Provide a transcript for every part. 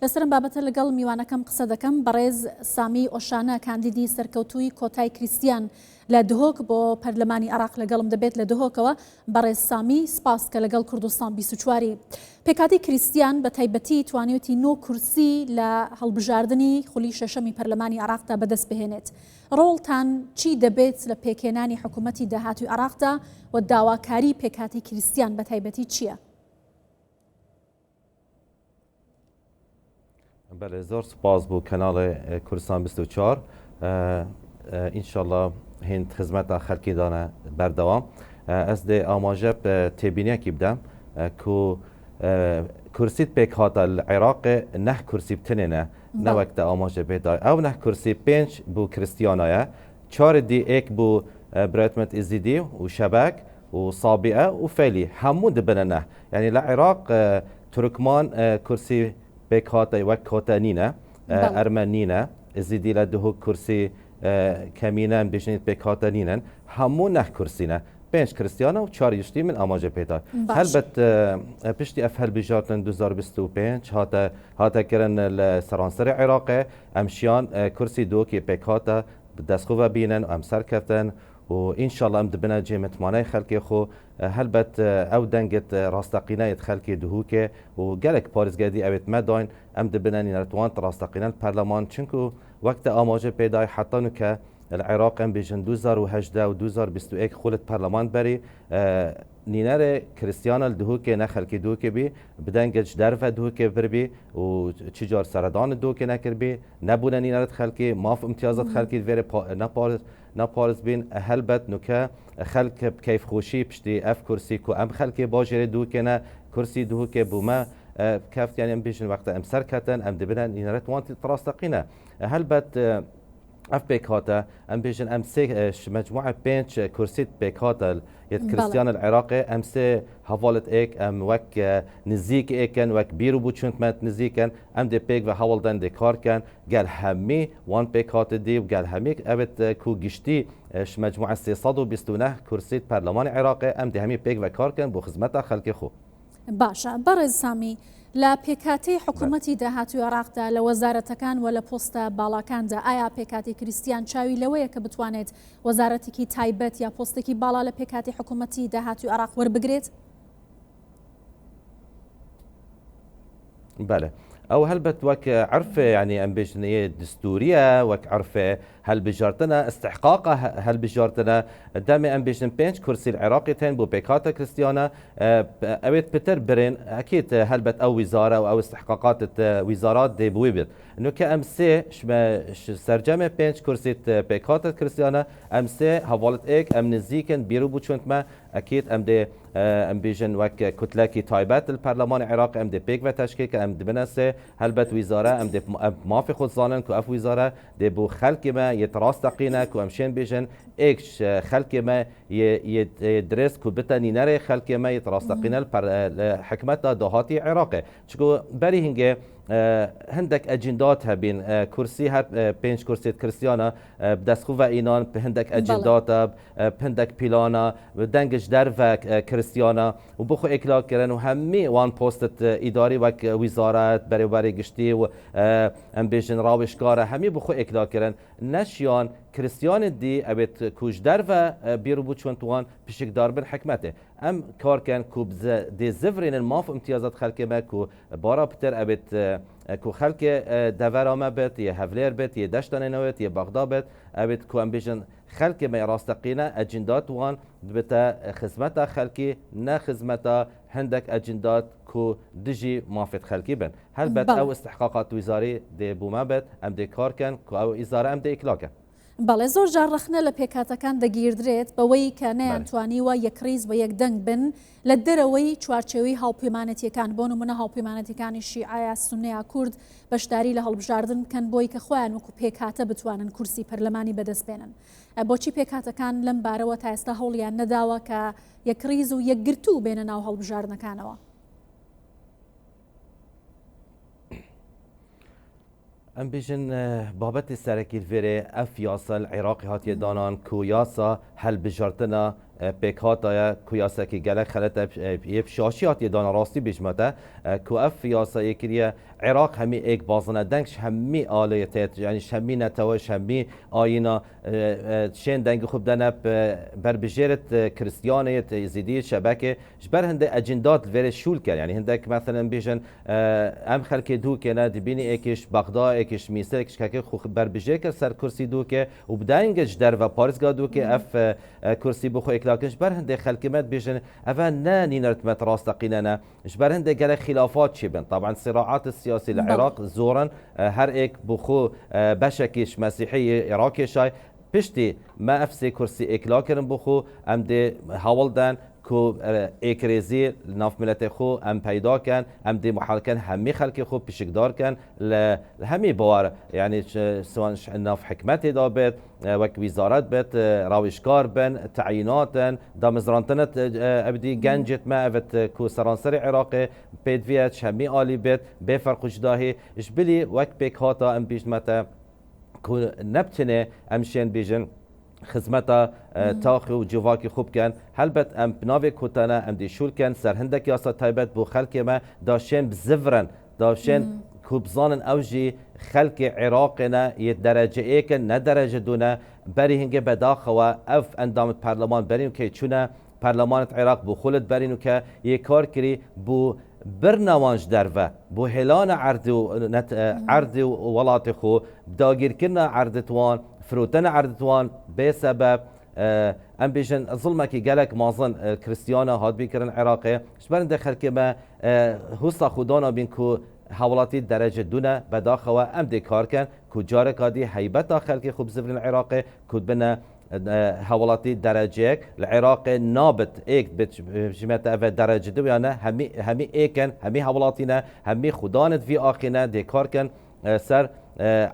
لەسەرم بابەتە لەگەڵ میوانەکەم قسە دەکەم بەڕێز سامی ئۆشانە کاندیدی سەرکەوتووی کۆتای کریستیان لە دهۆک بۆ پەرلەمانی عراق لەگەڵم دەبێت لە دهۆکەوە. بەڕێز سامی سپاس کە لەگەڵ کوردستان 24 پێکاتی کریستیان بە تایبەتی توانیوتی 9 کورسی لە هەڵبژاردننی خولی شەشەمی پەرلەمانی عراقدا بەدەست بهێنێت. ڕۆڵتان چی دەبێت لە پێکێنانی حکوومەتی داهاتوی عراقدا و داواکاری پێکاتی کریستیان بە تایبەتی چییە؟ بله زۆر سپاس بۆ کەناڵی کوردستان 24 ئینشاءالله هێند خزمەتە خەڵکی دانە بەردەوام. ئەس دێ ئاماژە تێبینیەکی بدەم کو کورسیت پێک هاتە لە عێراقێ نەح کورسی بتنێنە نەوەکتە ئاماژە بێدای ئەو نەح کورسی 5 بۆ کریستیانایە 4 دی ئێک بۆ برایتمەت ئیزیدی و شەبەک و سابیعە و فەیلی هەموو دبنە نەح یعنی لە عێراق تورکمان کورسی پێک هاتە وەک کۆتە نینە ئەرمە نینە ئزیدی لە دهۆک کورسی کەمینە بژنیت پێک هاتە نینن هەموو نەح کورسینە 5 کریستیانە و 4 یشتی من ئاماژە پێدا هەلبەت پشتی ئەف هەلبژارتن 2025 هاتەکردن لە سەرانسەری عێراقێ ئەمشیان کورسی دۆکی پێک هاتە دەستخۆڤە بینن و ئەم سەرکەفتن و ئینشاءالله ئەم دبنە جێ متمانەی خەڵکی خۆ هەلبەت ئەو دەنگت ڕاستەقینەیەت خەڵکی دهوکێ و گەلێک پارێزگەری ئەوێت مەداین ئەم دبنەنی نەتوان ڕاستەقینەن پەرلەمان چونکو وەکتە ئاماژە پێدای حتانو کە العراق ام بيجن 2018 و 2021 خولت برلمان بري نينار كريستيانا الدهوكي نخل كي دوكي بي بدنجج درفه دوكي بربي و تجار سردان دوكي نكر بي نبونا نينار خلكي ماف امتيازات خلكي فيري نابارز بين هلبت نوكا خلك بكيف خوشي بشتي اف كرسي كو ام خلكي باجري دوكينا كرسي دوكي بوما كافت يعني ام بيجن وقت ام سركتن ام دبنا نينارت وانتي تراستقينا هلبت اف بيكاتا ام بيجن ام سي مجموعه 5 كرسيت بيكاتا يد كريستيان العراقي ام سي حوالت ايك ام وك نزيك ايكن وك بيرو بوچونت مات نزيكن ام دي بيك و حوالدن دي كاركن قال همي وان بيكاتا دي وقال همي ابت كو گشتي مجموعه 329 كرسيت برلمان عراقي ام دي همي بيك و كاركن بو خدمت خلق خو باشا برز سامي لە پێکاتی حکوومەتی داهاتوی عراقدا لە وەزارەتەکان و لە پۆستە باڵاکاندا ئایا پێکاتی کریستیان چاوی لەوەیە کە بتوانێت وەزارەتێکی تایبەت یا پۆستێکی باڵا لە پێکاتی حکوومەتی داهاتوی عراق وەربگرێت؟ بله او هلبت وك عرفه يعني ام بجنيه دستوريه وك عرفه هل بجارتنا استحقاقها هل بجارتنا دام ام بجن 5 كرسي العراقي تين بو بيكاتا كريستيانا اويت بيتر برين اكيد هلبت او وزاره او استحقاقات وزارات دي بويبت انه كام سي سرجمه 5 كرسي بيكاتا كريستيانا ام سي حوالت ايك ام نزيكن بيرو بوچونت ما اكيد ام دي ام بيجن وك كتلكي تايبات البرلمان العراقي ام دي بيك وتشكيك ام دي بنسه هلبت وزاره ام دي ما في خود زانن كو اف وزاره دي بو خلق ما يتراستقينا كو امشين بيجن ايكش خلق ما يدرس كو بتاني نري خلق ما يتراستقينا حكمتها دهاتي عراقي شكو بري هنگه هندك اجندات هبين كرسي هر 5 كرسي كريستيانا بدسخو و اينان هندك اجندات هندك بيلانا دنگش در و كريستيانا و بخو اكلاك كرن و همي وان بوستت اداري و وزارت بري گشتي و ام بيجن راوشكار همي بخو اكلاك كرن نشيان كريستيان دي ابت كوش در و بيرو بوچون توان بشك دار بن حكمته ام كار كان كو دي زفرين الماف امتيازات خلق ما كو بارا بتر ابت كو خلق دور ما بت يا هفلير بت يا دشتن نوت يا بغداد بت ابت كو ام بيجن خلق ما راستقينا اجندات وان بتا خدمتا خلقي نا خدمتا هندك اجندات كو دجي مافت خلقي بن هل بت او استحقاقات وزاري دي بوما بت ام دي كار كان كو او ازاره ام دي اكلاكه بەڵێ زۆر جار ڕخنە لە پێکاتەکان دەگیردرێت بەوەی کە نەیانتوانیوە یەکریز بە یەکدەنگ بن لە دەرەوەی چوارچێوەی هاوپەیمانەتیەکان بۆ نمونە هاوپەیمانەتیەکانی شیعە سوننیا کورد بەشداری لە هەڵبژاردن بکەن بۆی کە خۆیان وەکو پێکاتە بتوانن کورسی پەرلەمانی بەدەستبێنن. بۆچی پێکاتەکان لەم بارەوە تا ئێستا هەوڵیان نەداوە کە یەکریز و یەکگرتوو بێنە ناو هەڵبژاردنەکانەوە؟ ام بيجن بابت السركي الفيري اف ياسا العراقي هاتي دانان كو ياسا هل بجارتنا پیکاتای کویاسه که گله خلته یه شاشیات دان راستی بجمته کو اف یاسا یکریه عراق همی ایک بازنه دنگش همی آلیتت یعنی شمی نتوش همی آینا شین دنگ خوب دنب بر بجیرت کریستیانیت زیدی شبکه جبر هنده اجندات ویر شول کرد یعنی هندک مثلا بیشن ام خلک دو که نه دبینی ایکش بغداد ایکش میسر ایکش که خوب بر بجیر کرد سر کرسی دو که و بداینگش در و پاریس گادو که اف کرسی بخو اکلاکش بر هنده خلک مت بیشن اول نه نینرت مت راستقینه نه جبر هنده گله خلافات چی بن طبعا صراعات السياسي العراق زورا هر ایک بخو بشکیش مسیحی عراقی شای پشتی ما افسی کرسی اکلا کرن بخو ام ده حاول دن کو اکریزی ناف ملت خو ام پیدا کن ام دی محال کن همی خلق خو پیشکدار کن همی باور یعنی سوان ناف حکمت دابت وک وزارت بت راوشکار بن تعیینات دا مزرانتنت ابدی گنجت ما افت کو سرانسر عراق پیدویت همی عالی بت بفرق جداهی اشبلی وک بیک هاتا ام بیشمتا کو نبتنه امشین بیجن خدمتا تاخی و جواکی خوب کن هلبت ام بناوی کتانه ام دی شول کن سر هندک یاسا تایبت بو خلق ما داشتن بزفرن داشتن کوبزان اوجی خلق عراقنا یه درجه ایک نه درجه دونه بری هنگه بداخوا اف اندام پارلمان بریم که چونه پارلمان عراق بو خلد برینو که یه کار کری بو برنامج درفه بو هلان عرض ولات خو داگیر کرنا عرضتوان فروتن عرضتوان بسبب ام بیشن ظلمه که گلک مازن کریستیانا هاد بیکرن عراقی شبرن دخل که ما حسا خودانا بین که حوالاتی درجه دونه بداخوا ام دی کار کن که جارک هادی حیبت داخل که خوب زفرین عراقی که بنا حوالاتی درجه العراق نابت ایک بجمعت اوه درجه دو یعنی همی ایکن همی حوالاتینا همی خدانت وی آخینا دی کار کن سر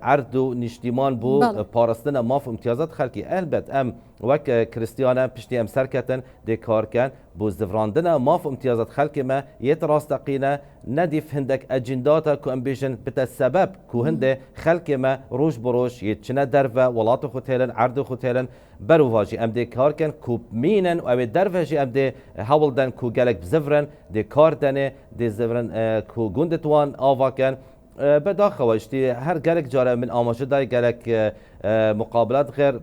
عرض و نشتیمان بو پارستن ماف امتیازات خلقی البت ام وک کریستیانا پشتی ام سرکتن دی کار کن بو زفراندن ماف امتیازات خلقی ما یت راستقینا ندیف هندک اجنداتا که ام بیشن بتا سبب که هنده خلقی ما روش بروش یت چنه درفه ولات خوتیلن عرض خوتیلن برو واجی ام دی کار کن که مینن و اوی درفه جی ام دی حول دن که گلک بزفرن دی کار دنه دی زفرن که گندتوان آوا کن بداخل اشتی هر گلک جاره من آماجه دای گلک مقابلات غیر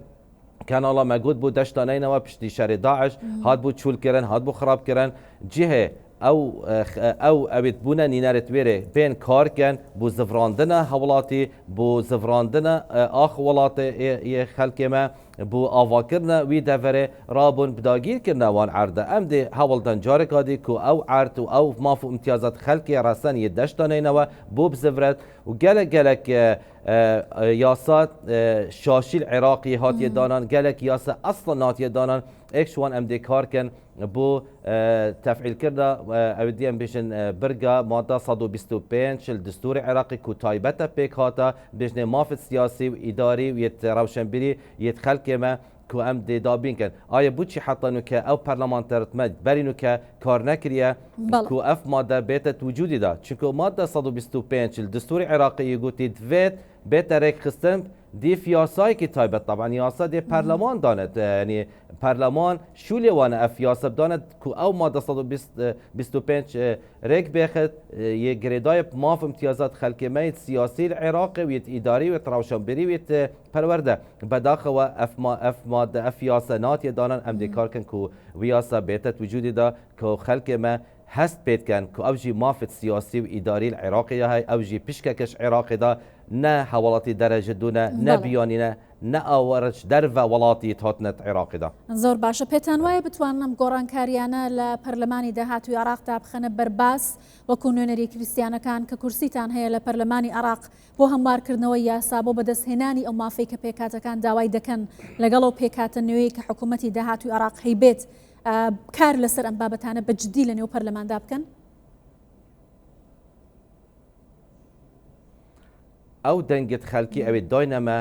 كان الله موجود بو دشتانين وبشتي شر داعش هاد بو تشول كرن هاد بو خراب كرن جهه او ابيت بونا نينارت ويري بين كاركن بو زفراندنا حولاتي بو زفراندنا اخ ولاتي خلق ما بو آواکرنا وی دفره رابون بداگیر کرنا وان عرضه ام دی حوالتان جارک هادی که او عرض و او مافو امتیازات خلقی رسن یه دشتانینه بو بزفرد و گلک یاسات شاشیل عراقی هاتی دانان گلک یاسا اصلا ناتی دانان اکشوان ام دی کار کن بو تفعیل کرده اودی ام بیشن برگا ماده 125 دستور عراقی که تایبت پیک هاتا بیشن مافت سیاسی و اداری و یت روشنبری یت خلق ما که ام دی دابین کن آیا بوچی حتی که او پارلمانترت مد برینو که کار نکریه که اف ماده بیتت وجودی دا چونکه ماده 125 دستور عراقی گوتی دوید بهتره خستم دی فیاسایی که تایبت طبعا یاسا دی پارلمان داند یعنی پارلمان شولی وانه اف یاسا داند که او ماده 125 ریک بخد یه گریدای ماف امتیازات خلقی مید سیاسی العراقی ویت اداری ویت روشنبری ویت پرورده بداخل و اف ماده اف یاسا ناتی دانن ام دی کار کن که ویاسا بیتت وجودی دا که خلقی ما هست بيت كان كو اوجي مافت سياسي واداري العراقي هاي اوجي بشككش عراقي دا نا حوالاتي درجه دونا نا بيانينا نا اورج درفا ولاتي هاتنت عراقي دا زور باشا بيتان واي بتوانم گۆڕانکاریانە لە پەرلەمانی داهاتووی عراقدا بخەنە بەرباس وەکو نوێنەری کریستیانەکان کە کورسیتان هەیە لە پەرلەمانی عراق بۆ هەموارکردنەوەی یاسا بۆ بەدەستهێنانی ئەو مافەی کە پێکاتەکان داوای دەکەن لەگەڵ ئەو پێکاتە نوێی کە حکوومەتی داهاتووی عراق هەیبێت کار لەسەر ئەم بابەتانە بەجددی لە نێو پەرلەماندا بکەن؟ او دنگت خلقی او داینما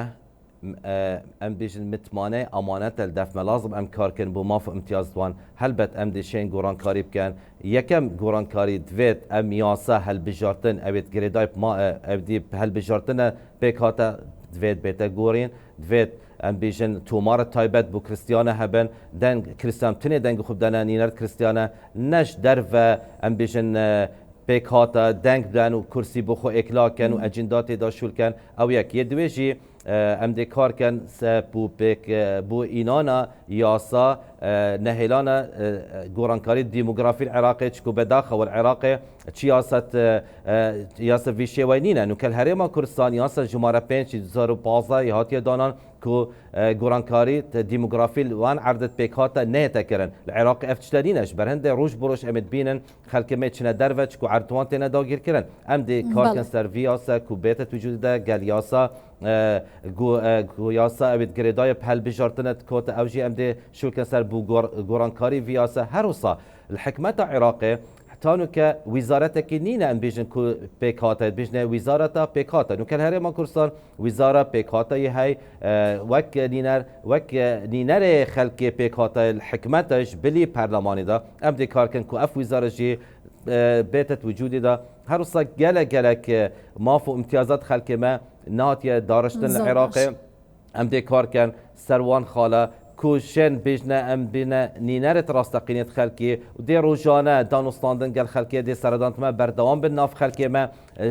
ام بیشن متمانه امانت الدف لازم ام کار کن بو ماف امتیاز دوان هلبت ام دیشین گوران کاری بکن یکم گوران کاری دوید ام یاسا هل بجارتن اوید گریدای ما او دی هل بجارتن بکاتا دوید بیتا گورین دوید ام بیژن تومار تایبەت بۆ کریسیانە هەبن دەنگ کریسیان تنێ دەنگ خوب دەنە نینەر کریسیانە نەش دەرڤە ام بیژن پێک هاتە دەنگ بدەن و کورسی بۆ خۆ ئێکلاکەن و ئەجندا تێدا شولکەن ئەو یەک یە دوێژی ام دێ کارکەن بۆ ئینانە یاسا نهێلانە گۆڕانکاری دیموگرافی العێراقی چکو بەداخەوە العێراقی چی یاسە ویشێوەی نینە نوکەل هەرێما کوردستان یاسە ژمارە 5 2015 هاتیە دانان کو گۆڕانکاری دیموگرافی وان عردت پێک هاتە نێتەکردن العێراقی ئەف تشتە نینەش بەرهەندێ ڕۆژ بۆ ڕۆژ ئەمت بینن خەڵکمێ چنە دەرڤە چکو عردوان تێنە داگیرکردن ئەم دێ کارکەن سەر vî یاسە کو بێتە توجودە گەل یاسا یاسا ئەوێت گرێدایە هەلبژارتنە کۆتە ئەوژی ئەم دێ شولکەن سەر بوو گۆڕانکاری vî یاسە هەروسا الحکمەتە عێراقی تانو که وزارتکی نینه ام بیشن کو پیکاته بیشنه وزارتا پیکاته نو کل هرما کوردستان وزارت پیکاته هی وک نینر خلق پیکاته الحکمتش بلی پارلمانی دا ام دی کار کن کو اف وزارت جی بیتت وجودی دا هر روز گله که ماف و امتیازات خلق ما ناتیه دارشتن العراق ام دی کار کن سروان خاله کوشن بیشنه ام بینه نینرت راستقینیت خلکی و دی روزانه دانستاندن گل خلکی دی سردانت ما بردوام به ناف خلکی ما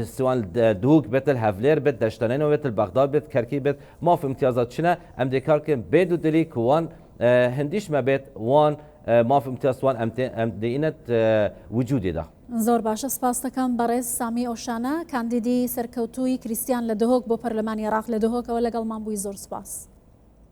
سوال دوگ بتل هفلر بت دشتنین و بتل بغداد بت کرکی بت ما في امتیازات شنه ام دی کار کن بدو دلی کوان هندیش ما بت وان ما في امتیاز وان ام دینت وجودی ده زۆر باشە سپاس دەکەم بەڕێز سامی ئۆشانە کاندیدی سەرکەوتووی کریسیان لە دهۆک بۆ پەرلەمانی عێراق لە دهۆکەوە لەگەڵمان بووی زۆر سپاس.